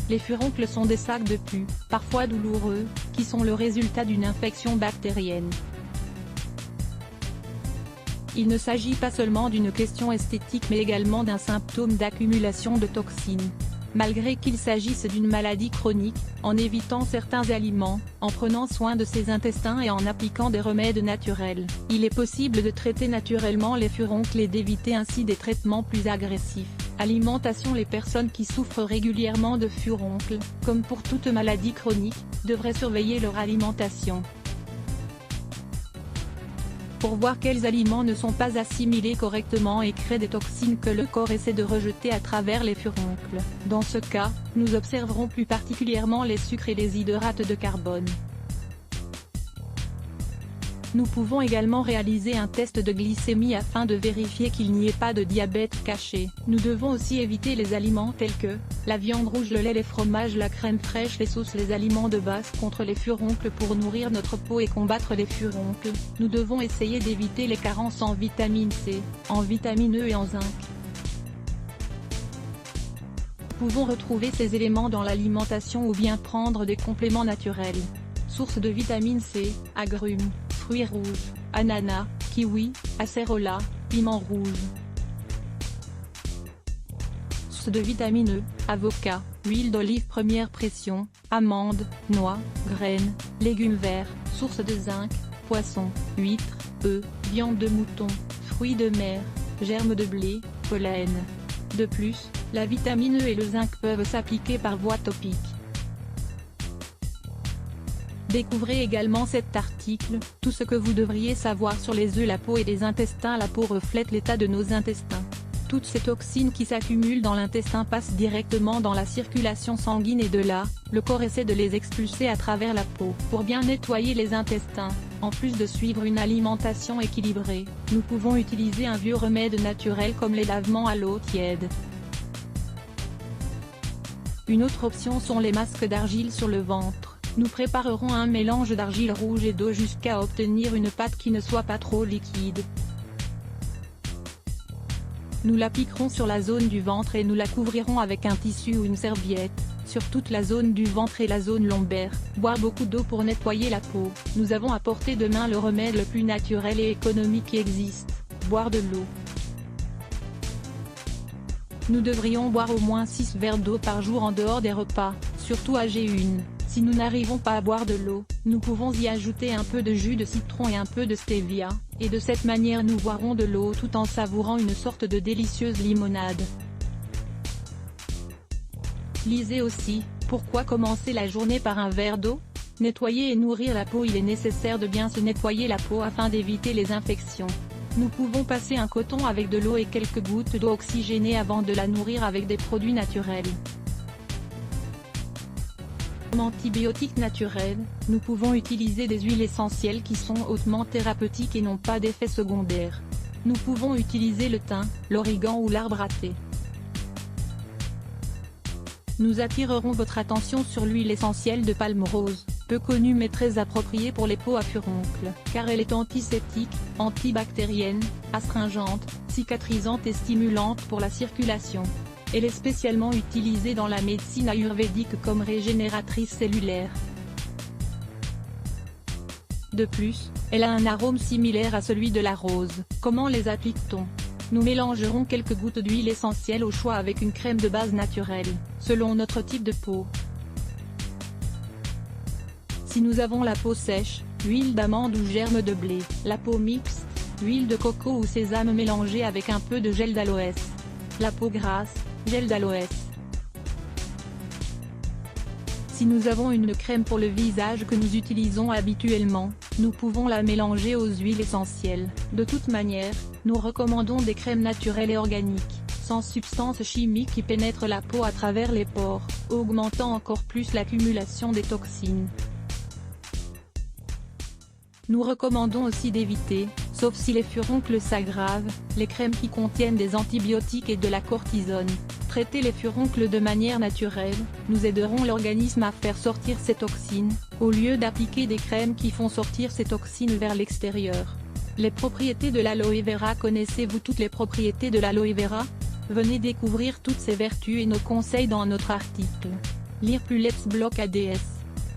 Les furoncles sont des sacs de pus, parfois douloureux, qui sont le résultat d'une infection bactérienne. Il ne s'agit pas seulement d'une question esthétique mais également d'un symptôme d'accumulation de toxines. Malgré qu'il s'agisse d'une maladie chronique, en évitant certains aliments, en prenant soin de ses intestins et en appliquant des remèdes naturels, il est possible de traiter naturellement les furoncles et d'éviter ainsi des traitements plus agressifs. Alimentation. Les personnes qui souffrent régulièrement de furoncles, comme pour toute maladie chronique, devraient surveiller leur alimentation pour voir quels aliments ne sont pas assimilés correctement et créent des toxines que le corps essaie de rejeter à travers les furoncles. Dans ce cas, nous observerons plus particulièrement les sucres et les hydrates de carbone. Nous pouvons également réaliser un test de glycémie afin de vérifier qu'il n'y ait pas de diabète caché. Nous devons aussi éviter les aliments tels que la viande rouge, le lait, les fromages, la crème fraîche, les sauces, les aliments de base contre les furoncles pour nourrir notre peau et combattre les furoncles. Nous devons essayer d'éviter les carences en vitamine C, en vitamine E et en zinc. Nous pouvons retrouver ces éléments dans l'alimentation ou bien prendre des compléments naturels. Sources de vitamine C, agrumes, fruits rouges, ananas, kiwi, acérola, piment rouge. Sources de vitamine E, avocat, huile d'olive première pression, amandes, noix, graines, légumes verts. Sources de zinc, poisson, huîtres, œufs, viande de mouton, fruits de mer, germes de blé, pollen. De plus, la vitamine E et le zinc peuvent s'appliquer par voie topique. Découvrez également cet article, tout ce que vous devriez savoir sur les œufs, la peau et les intestins. La peau reflète l'état de nos intestins. Toutes ces toxines qui s'accumulent dans l'intestin passent directement dans la circulation sanguine et de là, le corps essaie de les expulser à travers la peau. Pour bien nettoyer les intestins, en plus de suivre une alimentation équilibrée, nous pouvons utiliser un vieux remède naturel comme les lavements à l'eau tiède. Une autre option sont les masques d'argile sur le ventre. Nous préparerons un mélange d'argile rouge et d'eau jusqu'à obtenir une pâte qui ne soit pas trop liquide. Nous l'appliquerons sur la zone du ventre et nous la couvrirons avec un tissu ou une serviette, sur toute la zone du ventre et la zone lombaire. Boire beaucoup d'eau pour nettoyer la peau. Nous avons à portée de main le remède le plus naturel et économique qui existe, boire de l'eau. Nous devrions boire au moins 6 verres d'eau par jour en dehors des repas, surtout à jeûne. Si nous n'arrivons pas à boire de l'eau, nous pouvons y ajouter un peu de jus de citron et un peu de stevia, et de cette manière nous boirons de l'eau tout en savourant une sorte de délicieuse limonade. Lisez aussi, pourquoi commencer la journée par un verre d'eau? Nettoyer et nourrir la peau. Il est nécessaire de bien se nettoyer la peau afin d'éviter les infections. Nous pouvons passer un coton avec de l'eau et quelques gouttes d'eau oxygénée avant de la nourrir avec des produits naturels. Antibiotiques naturels, nous pouvons utiliser des huiles essentielles qui sont hautement thérapeutiques et n'ont pas d'effets secondaires. Nous pouvons utiliser le thym, l'origan ou l'arbre à thé. Nous attirerons votre attention sur l'huile essentielle de palme rose, peu connue mais très appropriée pour les peaux à furoncles, car elle est antiseptique, antibactérienne, astringente, cicatrisante et stimulante pour la circulation. Elle est spécialement utilisée dans la médecine ayurvédique comme régénératrice cellulaire. De plus, elle a un arôme similaire à celui de la rose. Comment les applique-t-on? Nous mélangerons quelques gouttes d'huile essentielle au choix avec une crème de base naturelle, selon notre type de peau. Si nous avons la peau sèche, huile d'amande ou germe de blé, la peau mixte, huile de coco ou sésame mélangée avec un peu de gel d'aloès. La peau grasse, gel d'aloès. Si nous avons une crème pour le visage que nous utilisons habituellement, nous pouvons la mélanger aux huiles essentielles. De toute manière, nous recommandons des crèmes naturelles et organiques, sans substances chimiques qui pénètrent la peau à travers les pores, augmentant encore plus l'accumulation des toxines. Nous recommandons aussi d'éviter, sauf si les furoncles s'aggravent, les crèmes qui contiennent des antibiotiques et de la cortisone. Traiter les furoncles de manière naturelle, nous aiderons l'organisme à faire sortir ces toxines, au lieu d'appliquer des crèmes qui font sortir ces toxines vers l'extérieur. Les propriétés de l'aloe vera. Connaissez-vous toutes les propriétés de l'aloe vera? Venez découvrir toutes ses vertus et nos conseils dans notre article. Lire plus Let's Block ADS.